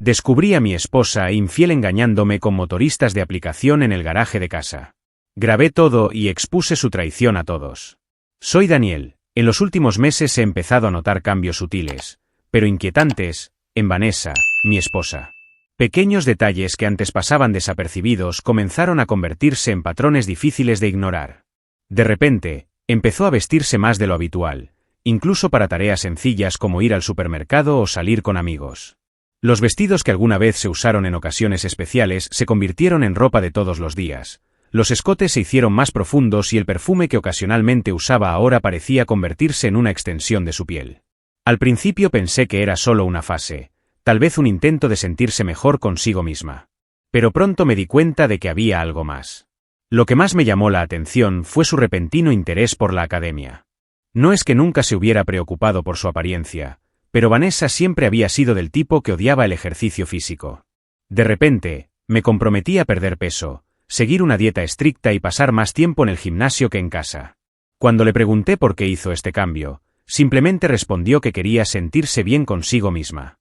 Descubrí a mi esposa infiel engañándome con motoristas de aplicación en el garaje de casa. Grabé todo y expuse su traición a todos. Soy Daniel. En los últimos meses he empezado a notar cambios sutiles, pero inquietantes, en Vanessa, mi esposa. Pequeños detalles que antes pasaban desapercibidos comenzaron a convertirse en patrones difíciles de ignorar. De repente, empezó a vestirse más de lo habitual, incluso para tareas sencillas como ir al supermercado o salir con amigos. Los vestidos que alguna vez se usaron en ocasiones especiales se convirtieron en ropa de todos los días. Los escotes se hicieron más profundos y el perfume que ocasionalmente usaba ahora parecía convertirse en una extensión de su piel. Al principio pensé que era solo una fase, tal vez un intento de sentirse mejor consigo misma. Pero pronto me di cuenta de que había algo más. Lo que más me llamó la atención fue su repentino interés por la academia. No es que nunca se hubiera preocupado por su apariencia, pero Vanessa siempre había sido del tipo que odiaba el ejercicio físico. De repente, me comprometí a perder peso, seguir una dieta estricta y pasar más tiempo en el gimnasio que en casa. Cuando le pregunté por qué hizo este cambio, simplemente respondió que quería sentirse bien consigo misma.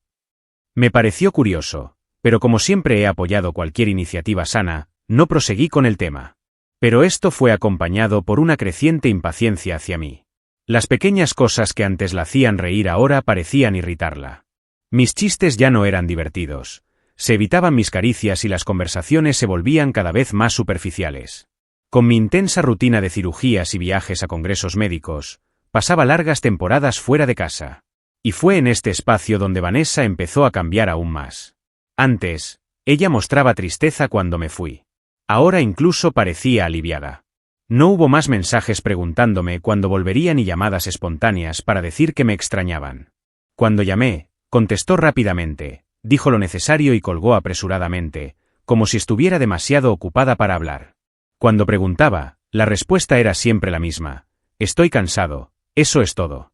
Me pareció curioso, pero como siempre he apoyado cualquier iniciativa sana, no proseguí con el tema. Pero esto fue acompañado por una creciente impaciencia hacia mí. Las pequeñas cosas que antes la hacían reír ahora parecían irritarla. Mis chistes ya no eran divertidos. Se evitaban mis caricias y las conversaciones se volvían cada vez más superficiales. Con mi intensa rutina de cirugías y viajes a congresos médicos, pasaba largas temporadas fuera de casa. Y fue en este espacio donde Vanessa empezó a cambiar aún más. Antes, ella mostraba tristeza cuando me fui. Ahora incluso parecía aliviada. No hubo más mensajes preguntándome cuándo volvería ni llamadas espontáneas para decir que me extrañaban. Cuando llamé, contestó rápidamente, dijo lo necesario y colgó apresuradamente, como si estuviera demasiado ocupada para hablar. Cuando preguntaba, la respuesta era siempre la misma: estoy cansado, eso es todo.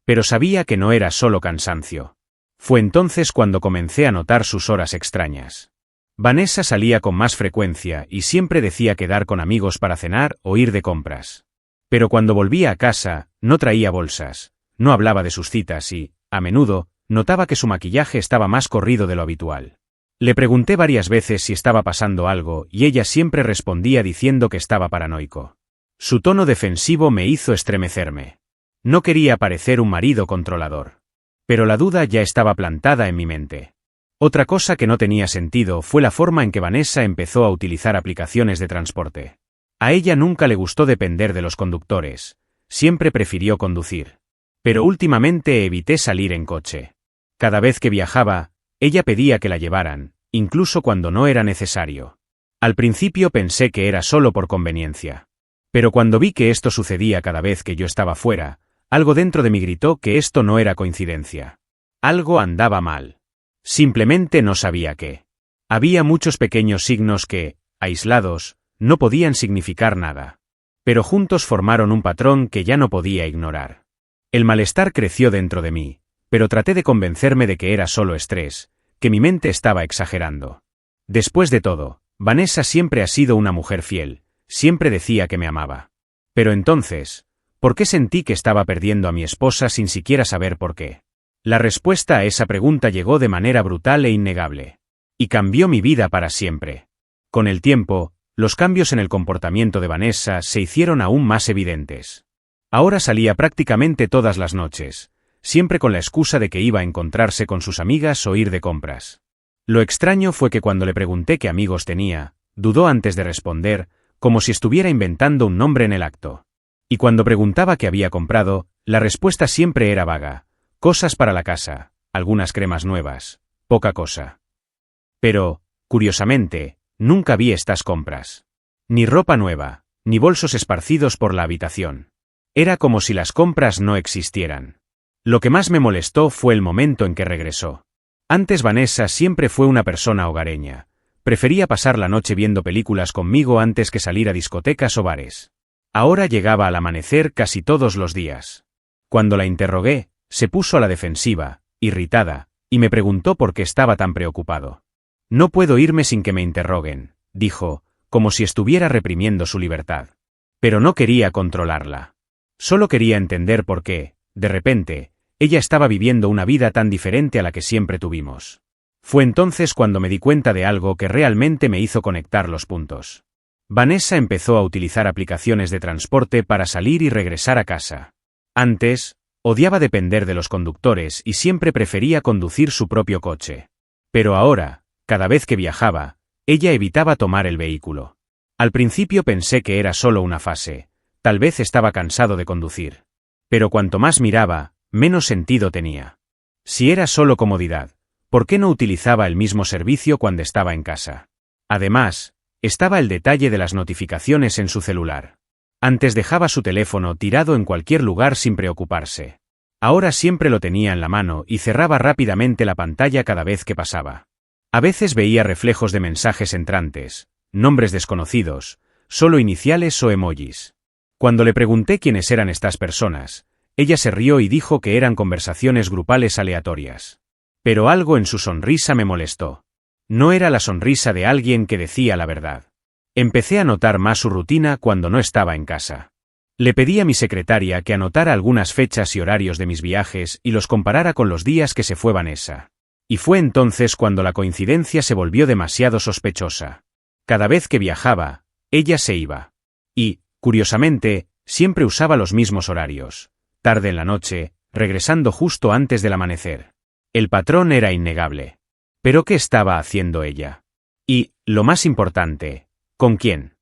Pero sabía que no era solo cansancio. Fue entonces cuando comencé a notar sus horas extrañas. Vanessa salía con más frecuencia y siempre decía quedar con amigos para cenar o ir de compras. Pero cuando volvía a casa, no traía bolsas, no hablaba de sus citas y, a menudo, notaba que su maquillaje estaba más corrido de lo habitual. Le pregunté varias veces si estaba pasando algo y ella siempre respondía diciendo que estaba paranoico. Su tono defensivo me hizo estremecerme. No quería parecer un marido controlador. Pero la duda ya estaba plantada en mi mente. Otra cosa que no tenía sentido fue la forma en que Vanessa empezó a utilizar aplicaciones de transporte. A ella nunca le gustó depender de los conductores, siempre prefirió conducir. Pero últimamente evité salir en coche. Cada vez que viajaba, ella pedía que la llevaran, incluso cuando no era necesario. Al principio pensé que era solo por conveniencia. Pero cuando vi que esto sucedía cada vez que yo estaba fuera, algo dentro de mí gritó que esto no era coincidencia. Algo andaba mal. Simplemente no sabía qué. Había muchos pequeños signos que, aislados, no podían significar nada. Pero juntos formaron un patrón que ya no podía ignorar. El malestar creció dentro de mí, pero traté de convencerme de que era solo estrés, que mi mente estaba exagerando. Después de todo, Vanessa siempre ha sido una mujer fiel, siempre decía que me amaba. Pero entonces, ¿por qué sentí que estaba perdiendo a mi esposa sin siquiera saber por qué? La respuesta a esa pregunta llegó de manera brutal e innegable. Y cambió mi vida para siempre. Con el tiempo, los cambios en el comportamiento de Vanessa se hicieron aún más evidentes. Ahora salía prácticamente todas las noches, siempre con la excusa de que iba a encontrarse con sus amigas o ir de compras. Lo extraño fue que cuando le pregunté qué amigos tenía, dudó antes de responder, como si estuviera inventando un nombre en el acto. Y cuando preguntaba qué había comprado, la respuesta siempre era vaga. Cosas para la casa, algunas cremas nuevas, poca cosa. Pero, curiosamente, nunca vi estas compras. Ni ropa nueva, ni bolsos esparcidos por la habitación. Era como si las compras no existieran. Lo que más me molestó fue el momento en que regresó. Antes Vanessa siempre fue una persona hogareña. Prefería pasar la noche viendo películas conmigo antes que salir a discotecas o bares. Ahora llegaba al amanecer casi todos los días. Cuando la interrogué, se puso a la defensiva, irritada, y me preguntó por qué estaba tan preocupado. No puedo irme sin que me interroguen, dijo, como si estuviera reprimiendo su libertad. Pero no quería controlarla. Solo quería entender por qué, de repente, ella estaba viviendo una vida tan diferente a la que siempre tuvimos. Fue entonces cuando me di cuenta de algo que realmente me hizo conectar los puntos. Vanessa empezó a utilizar aplicaciones de transporte para salir y regresar a casa. Antes, odiaba depender de los conductores y siempre prefería conducir su propio coche. Pero ahora, cada vez que viajaba, ella evitaba tomar el vehículo. Al principio pensé que era solo una fase, tal vez estaba cansado de conducir. Pero cuanto más miraba, menos sentido tenía. Si era solo comodidad, ¿por qué no utilizaba el mismo servicio cuando estaba en casa? Además, estaba el detalle de las notificaciones en su celular. Antes dejaba su teléfono tirado en cualquier lugar sin preocuparse. Ahora siempre lo tenía en la mano y cerraba rápidamente la pantalla cada vez que pasaba. A veces veía reflejos de mensajes entrantes, nombres desconocidos, solo iniciales o emojis. Cuando le pregunté quiénes eran estas personas, ella se rió y dijo que eran conversaciones grupales aleatorias. Pero algo en su sonrisa me molestó. No era la sonrisa de alguien que decía la verdad. Empecé a notar más su rutina cuando no estaba en casa. Le pedí a mi secretaria que anotara algunas fechas y horarios de mis viajes y los comparara con los días que se fue Vanessa. Y fue entonces cuando la coincidencia se volvió demasiado sospechosa. Cada vez que viajaba, ella se iba. Y, curiosamente, siempre usaba los mismos horarios. Tarde en la noche, regresando justo antes del amanecer. El patrón era innegable. ¿Pero qué estaba haciendo ella? Y, lo más importante, ¿con quién?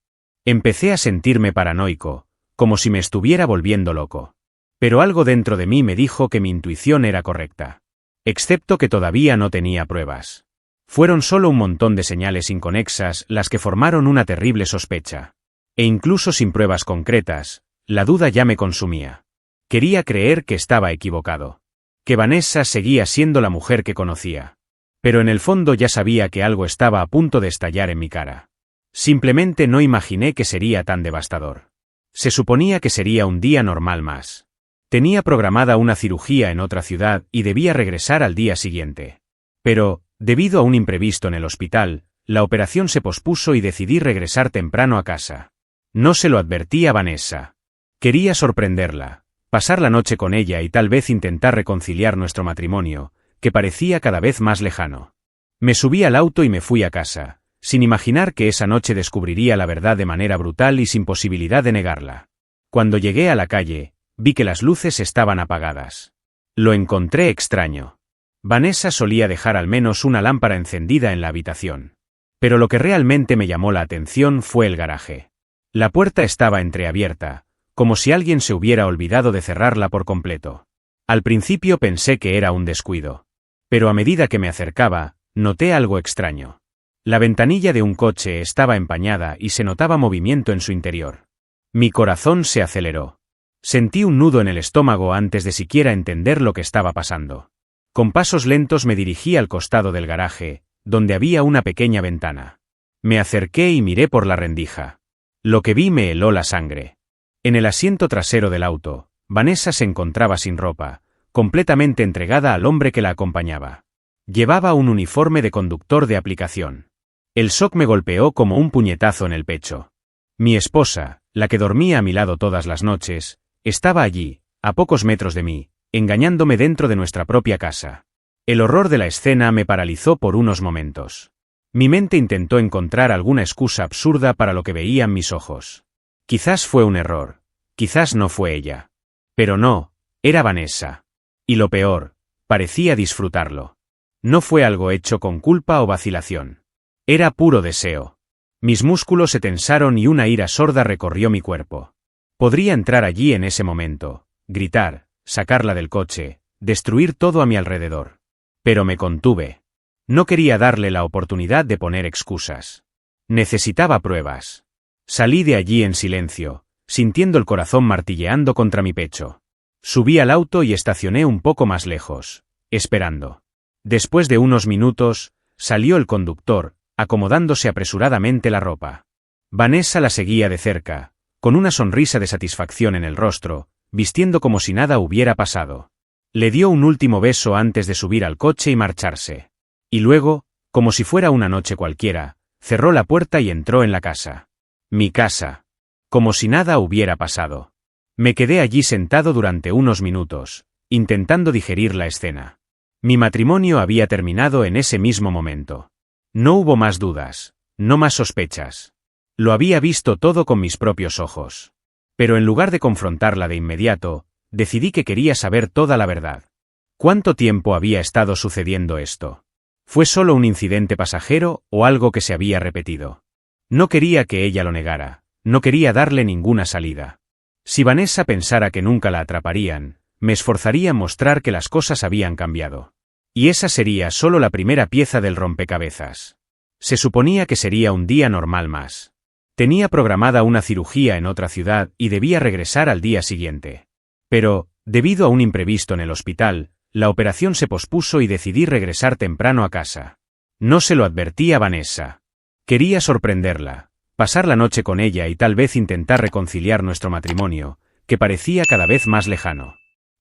Empecé a sentirme paranoico, como si me estuviera volviendo loco. Pero algo dentro de mí me dijo que mi intuición era correcta. Excepto que todavía no tenía pruebas. Fueron solo un montón de señales inconexas las que formaron una terrible sospecha. E incluso sin pruebas concretas, la duda ya me consumía. Quería creer que estaba equivocado. Que Vanessa seguía siendo la mujer que conocía. Pero en el fondo ya sabía que algo estaba a punto de estallar en mi cara. Simplemente no imaginé que sería tan devastador. Se suponía que sería un día normal más. Tenía programada una cirugía en otra ciudad y debía regresar al día siguiente. Pero, debido a un imprevisto en el hospital, la operación se pospuso y decidí regresar temprano a casa. No se lo advertí a Vanessa. Quería sorprenderla, pasar la noche con ella y tal vez intentar reconciliar nuestro matrimonio, que parecía cada vez más lejano. Me subí al auto y me fui a casa, sin imaginar que esa noche descubriría la verdad de manera brutal y sin posibilidad de negarla. Cuando llegué a la calle, vi que las luces estaban apagadas. Lo encontré extraño. Vanessa solía dejar al menos una lámpara encendida en la habitación. Pero lo que realmente me llamó la atención fue el garaje. La puerta estaba entreabierta, como si alguien se hubiera olvidado de cerrarla por completo. Al principio pensé que era un descuido. Pero a medida que me acercaba, noté algo extraño. La ventanilla de un coche estaba empañada y se notaba movimiento en su interior. Mi corazón se aceleró. Sentí un nudo en el estómago antes de siquiera entender lo que estaba pasando. Con pasos lentos me dirigí al costado del garaje, donde había una pequeña ventana. Me acerqué y miré por la rendija. Lo que vi me heló la sangre. En el asiento trasero del auto, Vanessa se encontraba sin ropa, completamente entregada al hombre que la acompañaba. Llevaba un uniforme de conductor de aplicación. El shock me golpeó como un puñetazo en el pecho. Mi esposa, la que dormía a mi lado todas las noches, estaba allí, a pocos metros de mí, engañándome dentro de nuestra propia casa. El horror de la escena me paralizó por unos momentos. Mi mente intentó encontrar alguna excusa absurda para lo que veían mis ojos. Quizás fue un error, quizás no fue ella. Pero no, era Vanessa. Y lo peor, parecía disfrutarlo. No fue algo hecho con culpa o vacilación. Era puro deseo. Mis músculos se tensaron y una ira sorda recorrió mi cuerpo. Podría entrar allí en ese momento, gritar, sacarla del coche, destruir todo a mi alrededor. Pero me contuve. No quería darle la oportunidad de poner excusas. Necesitaba pruebas. Salí de allí en silencio, sintiendo el corazón martilleando contra mi pecho. Subí al auto y estacioné un poco más lejos, esperando. Después de unos minutos, salió el conductor, acomodándose apresuradamente la ropa. Vanessa la seguía de cerca, con una sonrisa de satisfacción en el rostro, vistiendo como si nada hubiera pasado. Le dio un último beso antes de subir al coche y marcharse. Y luego, como si fuera una noche cualquiera, cerró la puerta y entró en la casa. Mi casa. Como si nada hubiera pasado. Me quedé allí sentado durante unos minutos, intentando digerir la escena. Mi matrimonio había terminado en ese mismo momento. No hubo más dudas, no más sospechas. Lo había visto todo con mis propios ojos. Pero en lugar de confrontarla de inmediato, decidí que quería saber toda la verdad. ¿Cuánto tiempo había estado sucediendo esto? ¿Fue solo un incidente pasajero o algo que se había repetido? No quería que ella lo negara, no quería darle ninguna salida. Si Vanessa pensara que nunca la atraparían, me esforzaría en mostrar que las cosas habían cambiado. Y esa sería solo la primera pieza del rompecabezas. Se suponía que sería un día normal más. Tenía programada una cirugía en otra ciudad y debía regresar al día siguiente. Pero, debido a un imprevisto en el hospital, la operación se pospuso y decidí regresar temprano a casa. No se lo advertí a Vanessa. Quería sorprenderla, pasar la noche con ella y tal vez intentar reconciliar nuestro matrimonio, que parecía cada vez más lejano.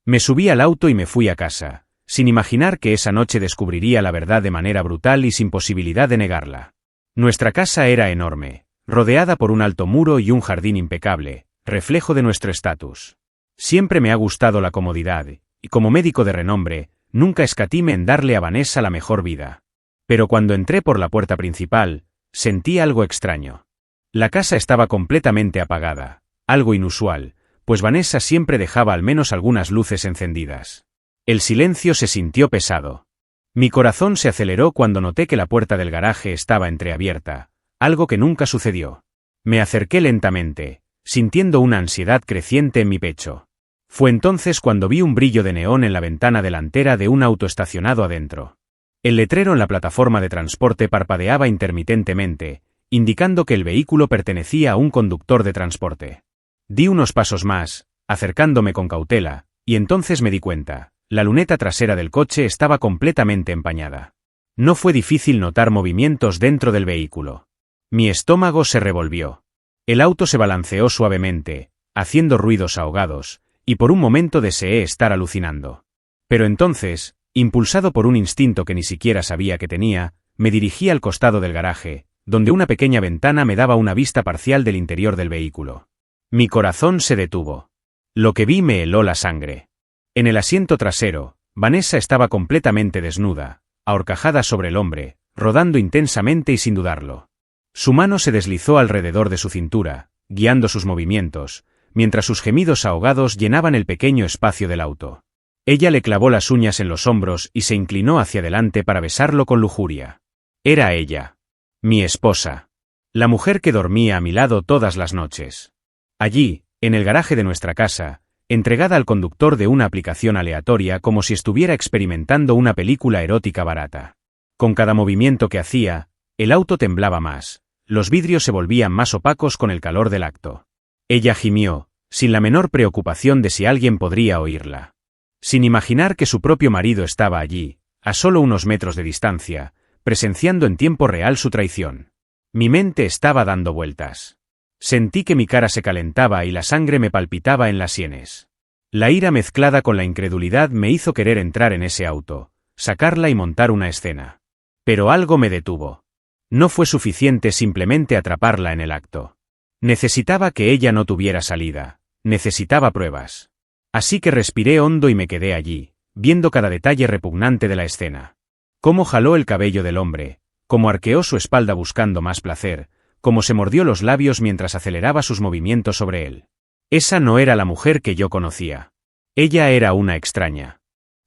Me subí al auto y me fui a casa, sin imaginar que esa noche descubriría la verdad de manera brutal y sin posibilidad de negarla. Nuestra casa era enorme, rodeada por un alto muro y un jardín impecable, reflejo de nuestro estatus. Siempre me ha gustado la comodidad, y como médico de renombre, nunca escatimé en darle a Vanessa la mejor vida. Pero cuando entré por la puerta principal, sentí algo extraño. La casa estaba completamente apagada, algo inusual, pues Vanessa siempre dejaba al menos algunas luces encendidas. El silencio se sintió pesado. Mi corazón se aceleró cuando noté que la puerta del garaje estaba entreabierta, algo que nunca sucedió. Me acerqué lentamente, sintiendo una ansiedad creciente en mi pecho. Fue entonces cuando vi un brillo de neón en la ventana delantera de un auto estacionado adentro. El letrero en la plataforma de transporte parpadeaba intermitentemente, indicando que el vehículo pertenecía a un conductor de transporte. Di unos pasos más, acercándome con cautela, y entonces me di cuenta, la luneta trasera del coche estaba completamente empañada. No fue difícil notar movimientos dentro del vehículo. Mi estómago se revolvió. El auto se balanceó suavemente, haciendo ruidos ahogados, y por un momento deseé estar alucinando. Pero entonces, impulsado por un instinto que ni siquiera sabía que tenía, me dirigí al costado del garaje, donde una pequeña ventana me daba una vista parcial del interior del vehículo. Mi corazón se detuvo. Lo que vi me heló la sangre. En el asiento trasero, Vanessa estaba completamente desnuda, ahorcajada sobre el hombre, rodando intensamente y sin dudarlo. Su mano se deslizó alrededor de su cintura, guiando sus movimientos, mientras sus gemidos ahogados llenaban el pequeño espacio del auto. Ella le clavó las uñas en los hombros y se inclinó hacia adelante para besarlo con lujuria. Era ella. Mi esposa. La mujer que dormía a mi lado todas las noches. Allí, en el garaje de nuestra casa, entregada al conductor de una aplicación aleatoria como si estuviera experimentando una película erótica barata. Con cada movimiento que hacía, el auto temblaba más, los vidrios se volvían más opacos con el calor del acto. Ella gimió, sin la menor preocupación de si alguien podría oírla. Sin imaginar que su propio marido estaba allí, a solo unos metros de distancia, presenciando en tiempo real su traición. Mi mente estaba dando vueltas. Sentí que mi cara se calentaba y la sangre me palpitaba en las sienes. La ira mezclada con la incredulidad me hizo querer entrar en ese auto, sacarla y montar una escena. Pero algo me detuvo. No fue suficiente simplemente atraparla en el acto. Necesitaba que ella no tuviera salida, necesitaba pruebas. Así que respiré hondo y me quedé allí, viendo cada detalle repugnante de la escena. Cómo jaló el cabello del hombre, cómo arqueó su espalda buscando más placer, cómo se mordió los labios mientras aceleraba sus movimientos sobre él. Esa no era la mujer que yo conocía. Ella era una extraña.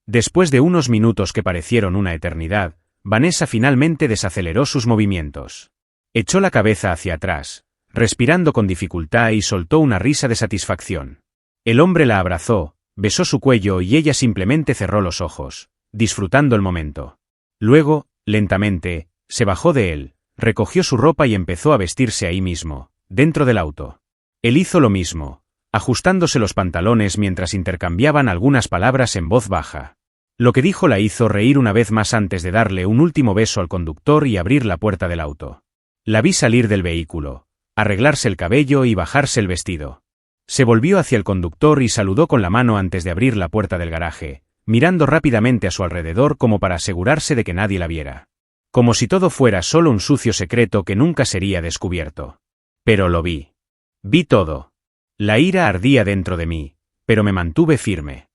Después de unos minutos que parecieron una eternidad, Vanessa finalmente desaceleró sus movimientos. Echó la cabeza hacia atrás, respirando con dificultad y soltó una risa de satisfacción. El hombre la abrazó, besó su cuello y ella simplemente cerró los ojos, disfrutando el momento. Luego, lentamente, se bajó de él, recogió su ropa y empezó a vestirse ahí mismo, dentro del auto. Él hizo lo mismo, ajustándose los pantalones mientras intercambiaban algunas palabras en voz baja. Lo que dijo la hizo reír una vez más antes de darle un último beso al conductor y abrir la puerta del auto. La vi salir del vehículo, arreglarse el cabello y bajarse el vestido. Se volvió hacia el conductor y saludó con la mano antes de abrir la puerta del garaje, mirando rápidamente a su alrededor como para asegurarse de que nadie la viera. Como si todo fuera solo un sucio secreto que nunca sería descubierto. Pero lo vi. Vi todo. La ira ardía dentro de mí, pero me mantuve firme.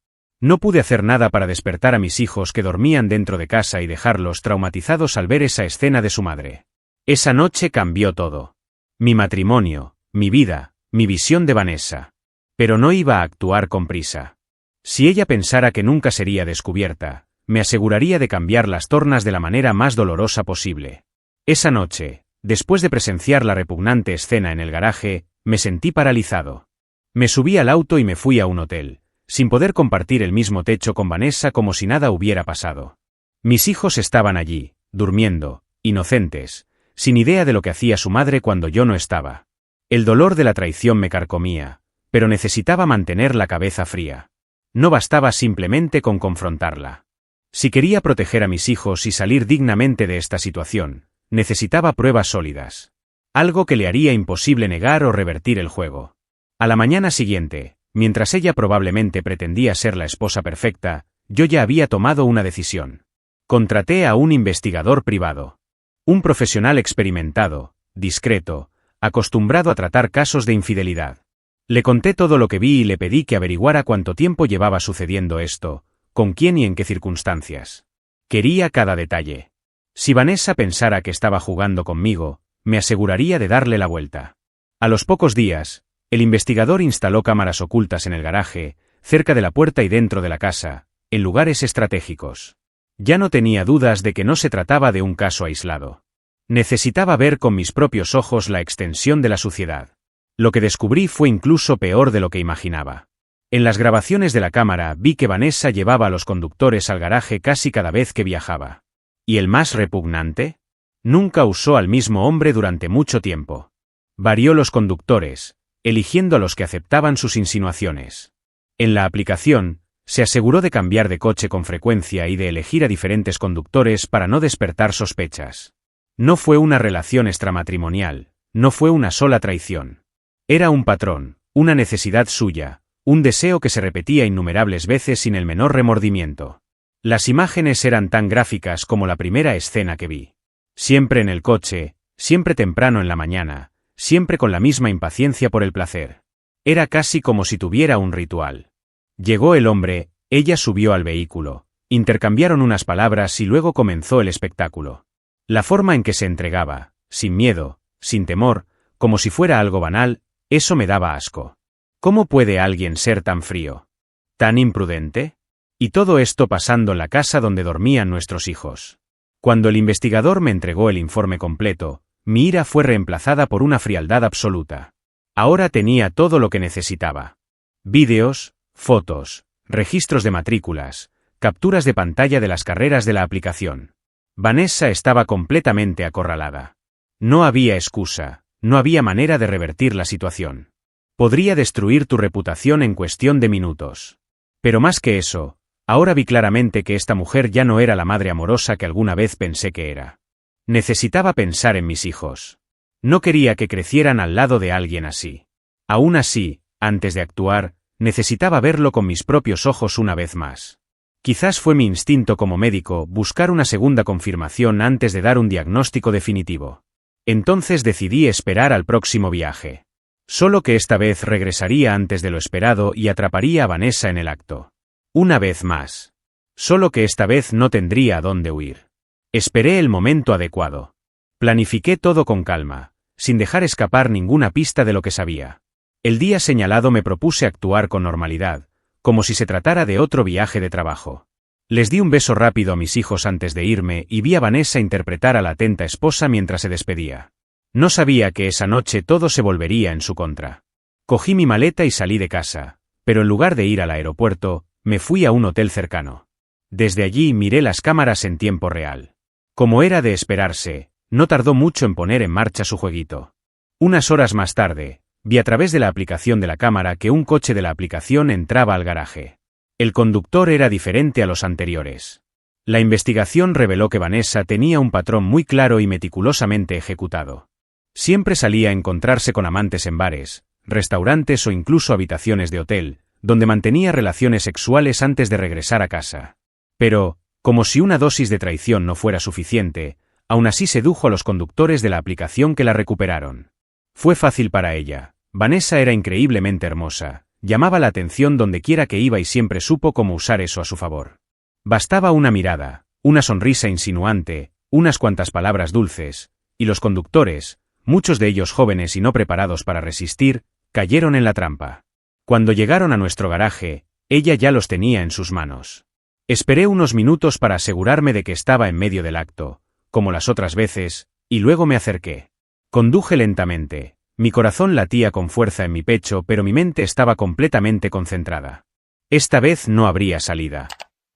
No pude hacer nada para despertar a mis hijos que dormían dentro de casa y dejarlos traumatizados al ver esa escena de su madre. Esa noche cambió todo. Mi matrimonio, mi vida, mi visión de Vanessa. Pero no iba a actuar con prisa. Si ella pensara que nunca sería descubierta, me aseguraría de cambiar las tornas de la manera más dolorosa posible. Esa noche, después de presenciar la repugnante escena en el garaje, me sentí paralizado. Me subí al auto y me fui a un hotel, sin poder compartir el mismo techo con Vanessa como si nada hubiera pasado. Mis hijos estaban allí, durmiendo, inocentes, sin idea de lo que hacía su madre cuando yo no estaba. El dolor de la traición me carcomía, pero necesitaba mantener la cabeza fría. No bastaba simplemente con confrontarla. Si quería proteger a mis hijos y salir dignamente de esta situación, necesitaba pruebas sólidas. Algo que le haría imposible negar o revertir el juego. A la mañana siguiente, mientras ella probablemente pretendía ser la esposa perfecta, yo ya había tomado una decisión. Contraté a un investigador privado. Un profesional experimentado, discreto, acostumbrado a tratar casos de infidelidad. Le conté todo lo que vi y le pedí que averiguara cuánto tiempo llevaba sucediendo esto, con quién y en qué circunstancias. Quería cada detalle. Si Vanessa pensara que estaba jugando conmigo, me aseguraría de darle la vuelta. A los pocos días, el investigador instaló cámaras ocultas en el garaje, cerca de la puerta y dentro de la casa, en lugares estratégicos. Ya no tenía dudas de que no se trataba de un caso aislado. Necesitaba ver con mis propios ojos la extensión de la suciedad. Lo que descubrí fue incluso peor de lo que imaginaba. En las grabaciones de la cámara vi que Vanessa llevaba a los conductores al garaje casi cada vez que viajaba. ¿Y el más repugnante? Nunca usó al mismo hombre durante mucho tiempo. Varió los conductores, eligiendo a los que aceptaban sus insinuaciones. En la aplicación, se aseguró de cambiar de coche con frecuencia y de elegir a diferentes conductores para no despertar sospechas. No fue una relación extramatrimonial, no fue una sola traición. Era un patrón, una necesidad suya, un deseo que se repetía innumerables veces sin el menor remordimiento. Las imágenes eran tan gráficas como la primera escena que vi. Siempre en el coche, siempre temprano en la mañana, siempre con la misma impaciencia por el placer. Era casi como si tuviera un ritual. Llegó el hombre, ella subió al vehículo, intercambiaron unas palabras y luego comenzó el espectáculo. La forma en que se entregaba, sin miedo, sin temor, como si fuera algo banal, eso me daba asco. ¿Cómo puede alguien ser tan frío? ¿Tan imprudente? Y todo esto pasando en la casa donde dormían nuestros hijos. Cuando el investigador me entregó el informe completo, mi ira fue reemplazada por una frialdad absoluta. Ahora tenía todo lo que necesitaba. Vídeos, fotos, registros de matrículas, capturas de pantalla de las carreras de la aplicación. Vanessa estaba completamente acorralada. No había excusa, no había manera de revertir la situación. Podría destruir tu reputación en cuestión de minutos. Pero más que eso, ahora vi claramente que esta mujer ya no era la madre amorosa que alguna vez pensé que era. Necesitaba pensar en mis hijos. No quería que crecieran al lado de alguien así. Aún así, antes de actuar, necesitaba verlo con mis propios ojos una vez más. Quizás fue mi instinto como médico buscar una segunda confirmación antes de dar un diagnóstico definitivo. Entonces decidí esperar al próximo viaje. Solo que esta vez regresaría antes de lo esperado y atraparía a Vanessa en el acto. Una vez más. Solo que esta vez no tendría a dónde huir. Esperé el momento adecuado. Planifiqué todo con calma, sin dejar escapar ninguna pista de lo que sabía. El día señalado me propuse actuar con normalidad, como si se tratara de otro viaje de trabajo. Les di un beso rápido a mis hijos antes de irme y vi a Vanessa interpretar a la atenta esposa mientras se despedía. No sabía que esa noche todo se volvería en su contra. Cogí mi maleta y salí de casa, pero en lugar de ir al aeropuerto, me fui a un hotel cercano. Desde allí miré las cámaras en tiempo real. Como era de esperarse, no tardó mucho en poner en marcha su jueguito. Unas horas más tarde, vi a través de la aplicación de la cámara que un coche de la aplicación entraba al garaje. El conductor era diferente a los anteriores. La investigación reveló que Vanessa tenía un patrón muy claro y meticulosamente ejecutado. Siempre salía a encontrarse con amantes en bares, restaurantes o incluso habitaciones de hotel, donde mantenía relaciones sexuales antes de regresar a casa. Pero, como si una dosis de traición no fuera suficiente, aún así sedujo a los conductores de la aplicación que la recuperaron. Fue fácil para ella. Vanessa era increíblemente hermosa, Llamaba la atención donde quiera que iba y siempre supo cómo usar eso a su favor. Bastaba una mirada, una sonrisa insinuante, unas cuantas palabras dulces, y los conductores, muchos de ellos jóvenes y no preparados para resistir, cayeron en la trampa. Cuando llegaron a nuestro garaje, ella ya los tenía en sus manos. Esperé unos minutos para asegurarme de que estaba en medio del acto, como las otras veces, y luego me acerqué. Conduje lentamente, mi corazón latía con fuerza en mi pecho, pero mi mente estaba completamente concentrada. Esta vez no habría salida.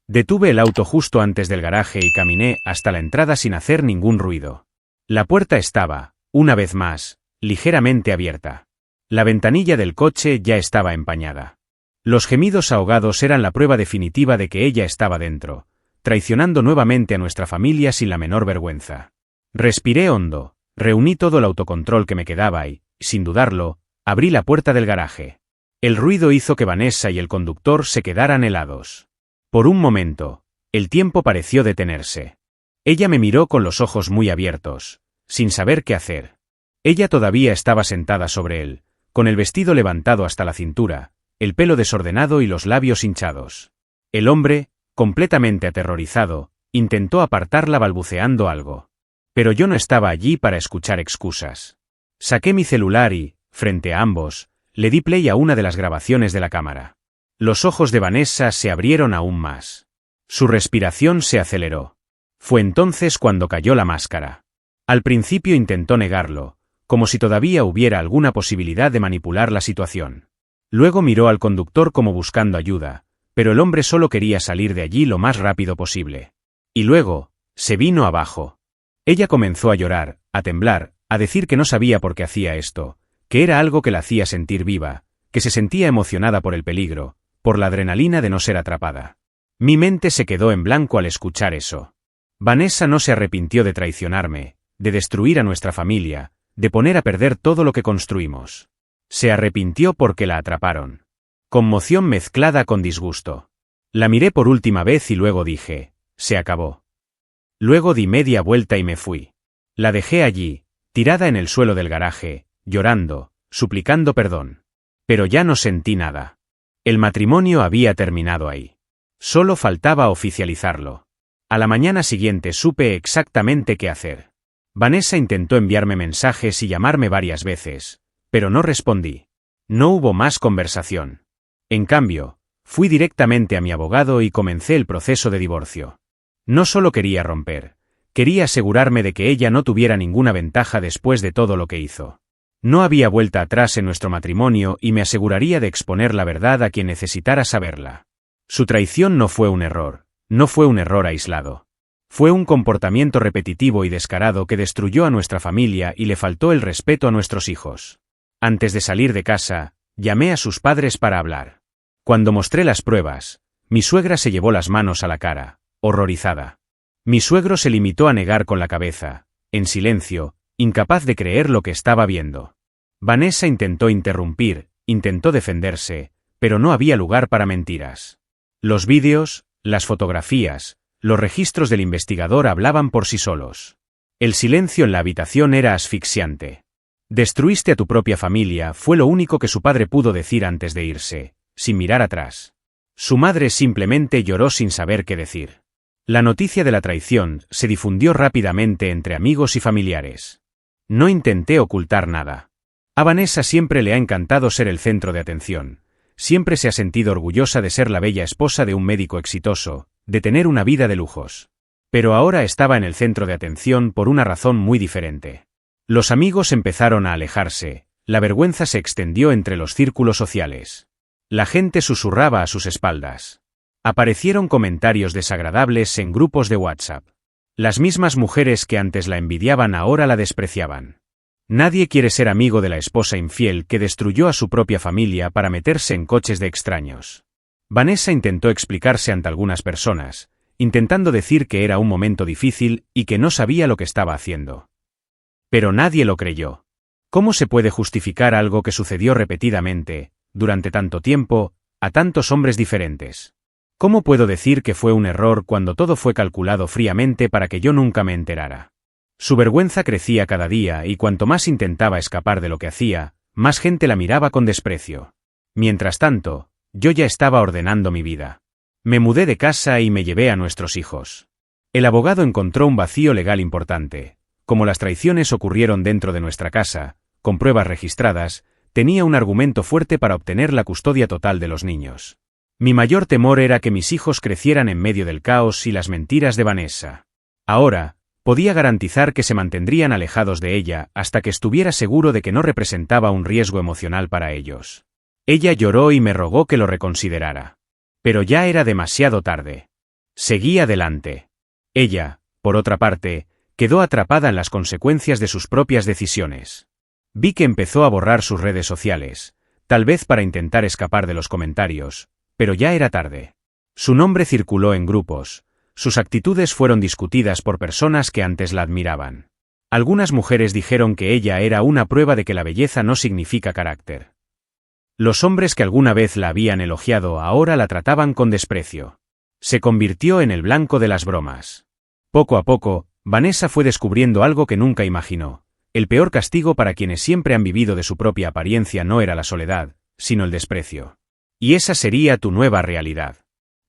Detuve el auto justo antes del garaje y caminé hasta la entrada sin hacer ningún ruido. La puerta estaba, una vez más, ligeramente abierta. La ventanilla del coche ya estaba empañada. Los gemidos ahogados eran la prueba definitiva de que ella estaba dentro, traicionando nuevamente a nuestra familia sin la menor vergüenza. Respiré hondo, reuní todo el autocontrol que me quedaba y, sin dudarlo, abrí la puerta del garaje. El ruido hizo que Vanessa y el conductor se quedaran helados. Por un momento, el tiempo pareció detenerse. Ella me miró con los ojos muy abiertos, sin saber qué hacer. Ella todavía estaba sentada sobre él, con el vestido levantado hasta la cintura, el pelo desordenado y los labios hinchados. El hombre, completamente aterrorizado, intentó apartarla balbuceando algo. Pero yo no estaba allí para escuchar excusas. Saqué mi celular y, frente a ambos, le di play a una de las grabaciones de la cámara. Los ojos de Vanessa se abrieron aún más. Su respiración se aceleró. Fue entonces cuando cayó la máscara. Al principio intentó negarlo, como si todavía hubiera alguna posibilidad de manipular la situación. Luego miró al conductor como buscando ayuda, pero el hombre solo quería salir de allí lo más rápido posible. Y luego, se vino abajo. Ella comenzó a llorar, a temblar, a decir que no sabía por qué hacía esto, que era algo que la hacía sentir viva, que se sentía emocionada por el peligro, por la adrenalina de no ser atrapada. Mi mente se quedó en blanco al escuchar eso. Vanessa no se arrepintió de traicionarme, de destruir a nuestra familia, de poner a perder todo lo que construimos. Se arrepintió porque la atraparon. Conmoción mezclada con disgusto. La miré por última vez y luego dije, se acabó. Luego di media vuelta y me fui. La dejé allí, tirada en el suelo del garaje, llorando, suplicando perdón. Pero ya no sentí nada. El matrimonio había terminado ahí. Solo faltaba oficializarlo. A la mañana siguiente supe exactamente qué hacer. Vanessa intentó enviarme mensajes y llamarme varias veces, pero no respondí. No hubo más conversación. En cambio, fui directamente a mi abogado y comencé el proceso de divorcio. No solo quería romper, quería asegurarme de que ella no tuviera ninguna ventaja después de todo lo que hizo. No había vuelta atrás en nuestro matrimonio y me aseguraría de exponer la verdad a quien necesitara saberla. Su traición no fue un error, no fue un error aislado. Fue un comportamiento repetitivo y descarado que destruyó a nuestra familia y le faltó el respeto a nuestros hijos. Antes de salir de casa, llamé a sus padres para hablar. Cuando mostré las pruebas, mi suegra se llevó las manos a la cara, horrorizada. Mi suegro se limitó a negar con la cabeza, en silencio, incapaz de creer lo que estaba viendo. Vanessa intentó interrumpir, intentó defenderse, pero no había lugar para mentiras. Los vídeos, las fotografías, los registros del investigador hablaban por sí solos. El silencio en la habitación era asfixiante. Destruiste a tu propia familia, fue lo único que su padre pudo decir antes de irse, sin mirar atrás. Su madre simplemente lloró sin saber qué decir. La noticia de la traición se difundió rápidamente entre amigos y familiares. No intenté ocultar nada. A Vanessa siempre le ha encantado ser el centro de atención. Siempre se ha sentido orgullosa de ser la bella esposa de un médico exitoso, de tener una vida de lujos. Pero ahora estaba en el centro de atención por una razón muy diferente. Los amigos empezaron a alejarse, la vergüenza se extendió entre los círculos sociales. La gente susurraba a sus espaldas. Aparecieron comentarios desagradables en grupos de WhatsApp. Las mismas mujeres que antes la envidiaban ahora la despreciaban. Nadie quiere ser amigo de la esposa infiel que destruyó a su propia familia para meterse en coches de extraños. Vanessa intentó explicarse ante algunas personas, intentando decir que era un momento difícil y que no sabía lo que estaba haciendo. Pero nadie lo creyó. ¿Cómo se puede justificar algo que sucedió repetidamente, durante tanto tiempo, a tantos hombres diferentes? ¿Cómo puedo decir que fue un error cuando todo fue calculado fríamente para que yo nunca me enterara? Su vergüenza crecía cada día y cuanto más intentaba escapar de lo que hacía, más gente la miraba con desprecio. Mientras tanto, yo ya estaba ordenando mi vida. Me mudé de casa y me llevé a nuestros hijos. El abogado encontró un vacío legal importante. Como las traiciones ocurrieron dentro de nuestra casa, con pruebas registradas, tenía un argumento fuerte para obtener la custodia total de los niños. Mi mayor temor era que mis hijos crecieran en medio del caos y las mentiras de Vanessa. Ahora, podía garantizar que se mantendrían alejados de ella hasta que estuviera seguro de que no representaba un riesgo emocional para ellos. Ella lloró y me rogó que lo reconsiderara. Pero ya era demasiado tarde. Seguí adelante. Ella, por otra parte, quedó atrapada en las consecuencias de sus propias decisiones. Vi que empezó a borrar sus redes sociales, tal vez para intentar escapar de los comentarios, pero ya era tarde. Su nombre circuló en grupos, sus actitudes fueron discutidas por personas que antes la admiraban. Algunas mujeres dijeron que ella era una prueba de que la belleza no significa carácter. Los hombres que alguna vez la habían elogiado ahora la trataban con desprecio. Se convirtió en el blanco de las bromas. Poco a poco, Vanessa fue descubriendo algo que nunca imaginó. El peor castigo para quienes siempre han vivido de su propia apariencia no era la soledad, sino el desprecio. Y esa sería tu nueva realidad.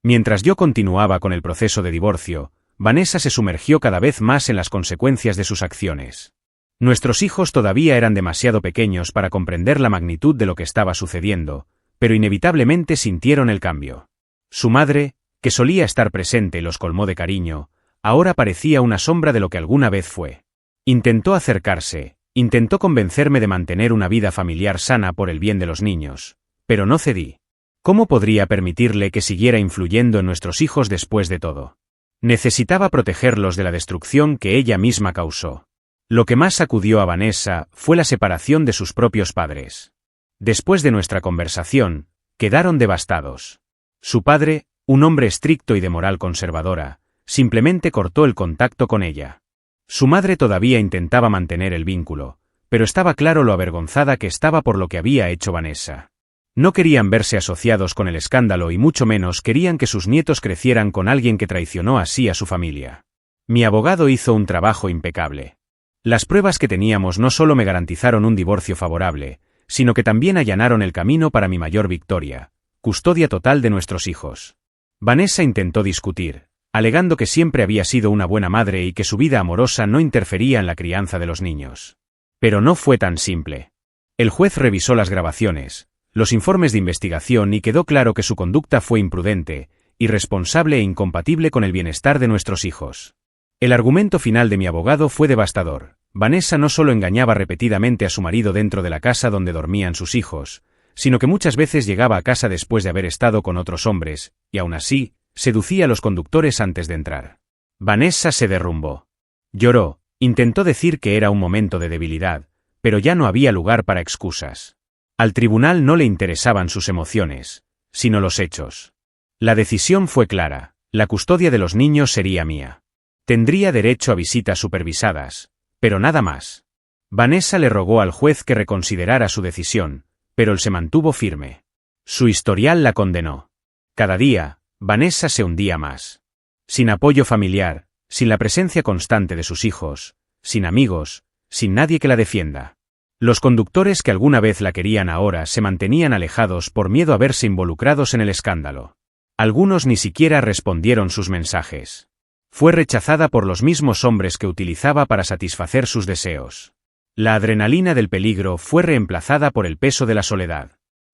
Mientras yo continuaba con el proceso de divorcio, Vanessa se sumergió cada vez más en las consecuencias de sus acciones. Nuestros hijos todavía eran demasiado pequeños para comprender la magnitud de lo que estaba sucediendo, pero inevitablemente sintieron el cambio. Su madre, que solía estar presente, los colmó de cariño, ahora parecía una sombra de lo que alguna vez fue. Intentó acercarse, intentó convencerme de mantener una vida familiar sana por el bien de los niños, pero no cedí. ¿Cómo podría permitirle que siguiera influyendo en nuestros hijos después de todo? Necesitaba protegerlos de la destrucción que ella misma causó. Lo que más sacudió a Vanessa fue la separación de sus propios padres. Después de nuestra conversación, quedaron devastados. Su padre, un hombre estricto y de moral conservadora, simplemente cortó el contacto con ella. Su madre todavía intentaba mantener el vínculo, pero estaba claro lo avergonzada que estaba por lo que había hecho Vanessa. No querían verse asociados con el escándalo y mucho menos querían que sus nietos crecieran con alguien que traicionó así a su familia. Mi abogado hizo un trabajo impecable. Las pruebas que teníamos no solo me garantizaron un divorcio favorable, sino que también allanaron el camino para mi mayor victoria: custodia total de nuestros hijos. Vanessa intentó discutir, alegando que siempre había sido una buena madre y que su vida amorosa no interfería en la crianza de los niños. Pero no fue tan simple. El juez revisó las grabaciones, los informes de investigación y quedó claro que su conducta fue imprudente, irresponsable e incompatible con el bienestar de nuestros hijos. El argumento final de mi abogado fue devastador. Vanessa no solo engañaba repetidamente a su marido dentro de la casa donde dormían sus hijos, sino que muchas veces llegaba a casa después de haber estado con otros hombres, y aún así, seducía a los conductores antes de entrar. Vanessa se derrumbó. Lloró, intentó decir que era un momento de debilidad, pero ya no había lugar para excusas. Al tribunal no le interesaban sus emociones, sino los hechos. La decisión fue clara: la custodia de los niños sería mía. Tendría derecho a visitas supervisadas, pero nada más. Vanessa le rogó al juez que reconsiderara su decisión, pero él se mantuvo firme. Su historial la condenó. Cada día, Vanessa se hundía más. Sin apoyo familiar, sin la presencia constante de sus hijos, sin amigos, sin nadie que la defienda. Los conductores que alguna vez la querían ahora se mantenían alejados por miedo a verse involucrados en el escándalo. Algunos ni siquiera respondieron sus mensajes. Fue rechazada por los mismos hombres que utilizaba para satisfacer sus deseos. La adrenalina del peligro fue reemplazada por el peso de la soledad.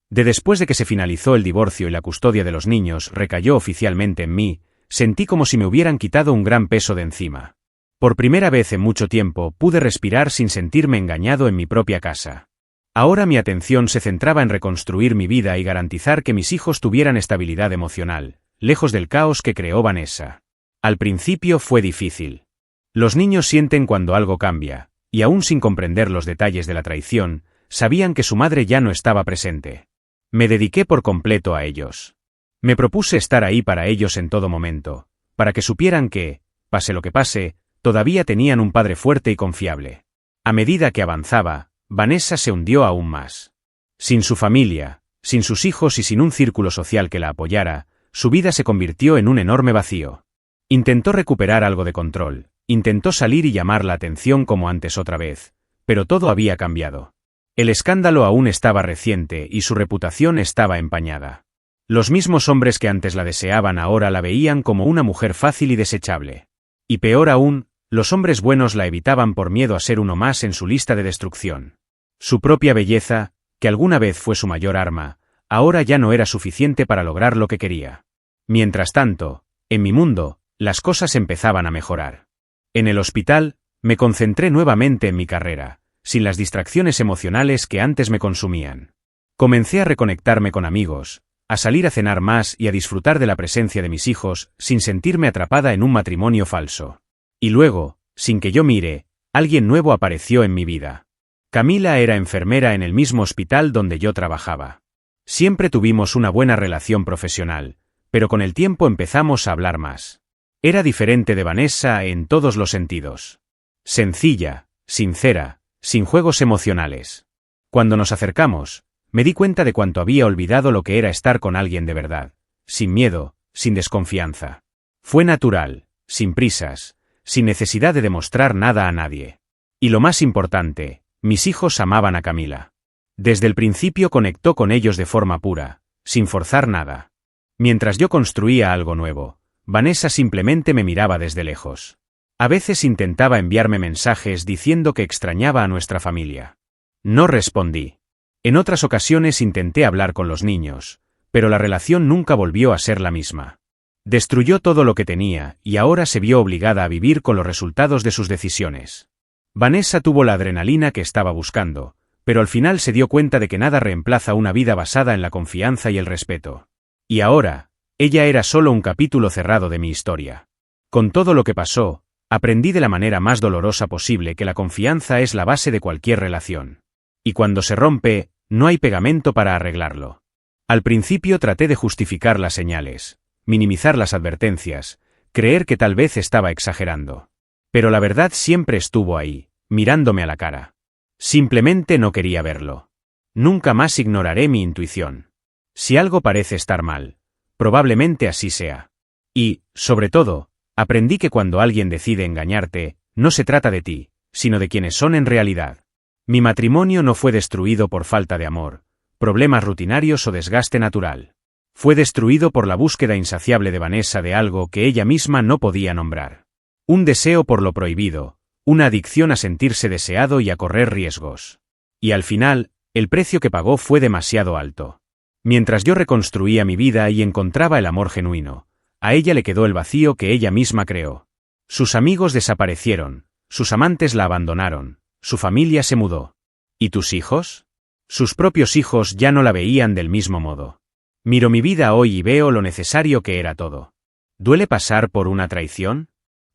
Después de que se finalizó el divorcio y la custodia de los niños recayó oficialmente en mí, sentí como si me hubieran quitado un gran peso de encima. Por primera vez en mucho tiempo pude respirar sin sentirme engañado en mi propia casa. Ahora mi atención se centraba en reconstruir mi vida y garantizar que mis hijos tuvieran estabilidad emocional, lejos del caos que creó Vanessa. Al principio fue difícil. Los niños sienten cuando algo cambia, y aún sin comprender los detalles de la traición, sabían que su madre ya no estaba presente. Me dediqué por completo a ellos. Me propuse estar ahí para ellos en todo momento, para que supieran que, pase lo que pase, todavía tenían un padre fuerte y confiable. A medida que avanzaba, Vanessa se hundió aún más. Sin su familia, sin sus hijos y sin un círculo social que la apoyara, su vida se convirtió en un enorme vacío. Intentó recuperar algo de control, intentó salir y llamar la atención como antes otra vez, pero todo había cambiado. El escándalo aún estaba reciente y su reputación estaba empañada. Los mismos hombres que antes la deseaban ahora la veían como una mujer fácil y desechable. Y peor aún, los hombres buenos la evitaban por miedo a ser uno más en su lista de destrucción. Su propia belleza, que alguna vez fue su mayor arma, ahora ya no era suficiente para lograr lo que quería. Mientras tanto, en mi mundo, las cosas empezaban a mejorar. En el hospital, me concentré nuevamente en mi carrera, sin las distracciones emocionales que antes me consumían. Comencé a reconectarme con amigos, a salir a cenar más y a disfrutar de la presencia de mis hijos, sin sentirme atrapada en un matrimonio falso. Y luego, sin que yo mire, alguien nuevo apareció en mi vida. Camila era enfermera en el mismo hospital donde yo trabajaba. Siempre tuvimos una buena relación profesional, pero con el tiempo empezamos a hablar más. Era diferente de Vanessa en todos los sentidos. Sencilla, sincera, sin juegos emocionales. Cuando nos acercamos, me di cuenta de cuánto había olvidado lo que era estar con alguien de verdad, sin miedo, sin desconfianza. Fue natural, sin prisas, sin necesidad de demostrar nada a nadie. Y lo más importante, mis hijos amaban a Camila. Desde el principio conectó con ellos de forma pura, sin forzar nada. Mientras yo construía algo nuevo, Vanessa simplemente me miraba desde lejos. A veces intentaba enviarme mensajes diciendo que extrañaba a nuestra familia. No respondí. En otras ocasiones intenté hablar con los niños, pero la relación nunca volvió a ser la misma. Destruyó todo lo que tenía y ahora se vio obligada a vivir con los resultados de sus decisiones. Vanessa tuvo la adrenalina que estaba buscando, pero al final se dio cuenta de que nada reemplaza una vida basada en la confianza y el respeto. Y ahora, ella era solo un capítulo cerrado de mi historia. Con todo lo que pasó, aprendí de la manera más dolorosa posible que la confianza es la base de cualquier relación. Y cuando se rompe, no hay pegamento para arreglarlo. Al principio traté de justificar las señales, minimizar las advertencias, creer que tal vez estaba exagerando. Pero la verdad siempre estuvo ahí, mirándome a la cara. Simplemente no quería verlo. Nunca más ignoraré mi intuición. Si algo parece estar mal, probablemente así sea. Y, sobre todo, aprendí que cuando alguien decide engañarte, no se trata de ti, sino de quienes son en realidad. Mi matrimonio no fue destruido por falta de amor, problemas rutinarios o desgaste natural. Fue destruido por la búsqueda insaciable de Vanessa de algo que ella misma no podía nombrar. Un deseo por lo prohibido, una adicción a sentirse deseado y a correr riesgos. Y al final, el precio que pagó fue demasiado alto. Mientras yo reconstruía mi vida y encontraba el amor genuino, a ella le quedó el vacío que ella misma creó. Sus amigos desaparecieron, sus amantes la abandonaron, su familia se mudó. ¿Y tus hijos? Sus propios hijos ya no la veían del mismo modo. Miro mi vida hoy y veo lo necesario que era todo. ¿Duele pasar por una traición?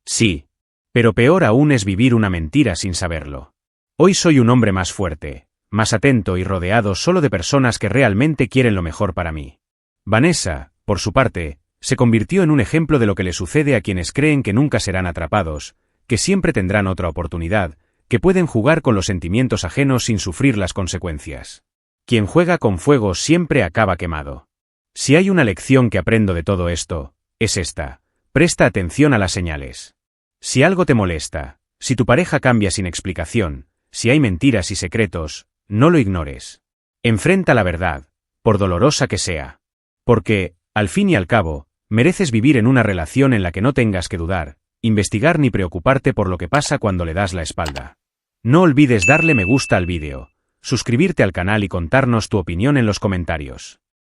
Sí. Pero peor aún es vivir una mentira sin saberlo. Hoy soy un hombre más fuerte, más atento y rodeado solo de personas que realmente quieren lo mejor para mí. Vanessa, por su parte, se convirtió en un ejemplo de lo que le sucede a quienes creen que nunca serán atrapados, que siempre tendrán otra oportunidad, que pueden jugar con los sentimientos ajenos sin sufrir las consecuencias. Quien juega con fuego siempre acaba quemado. Si hay una lección que aprendo de todo esto, es esta: presta atención a las señales. Si algo te molesta, si tu pareja cambia sin explicación, si hay mentiras y secretos, no lo ignores. Enfrenta la verdad, por dolorosa que sea. Porque, al fin y al cabo, mereces vivir en una relación en la que no tengas que dudar, investigar ni preocuparte por lo que pasa cuando le das la espalda. No olvides darle me gusta al vídeo, suscribirte al canal y contarnos tu opinión en los comentarios.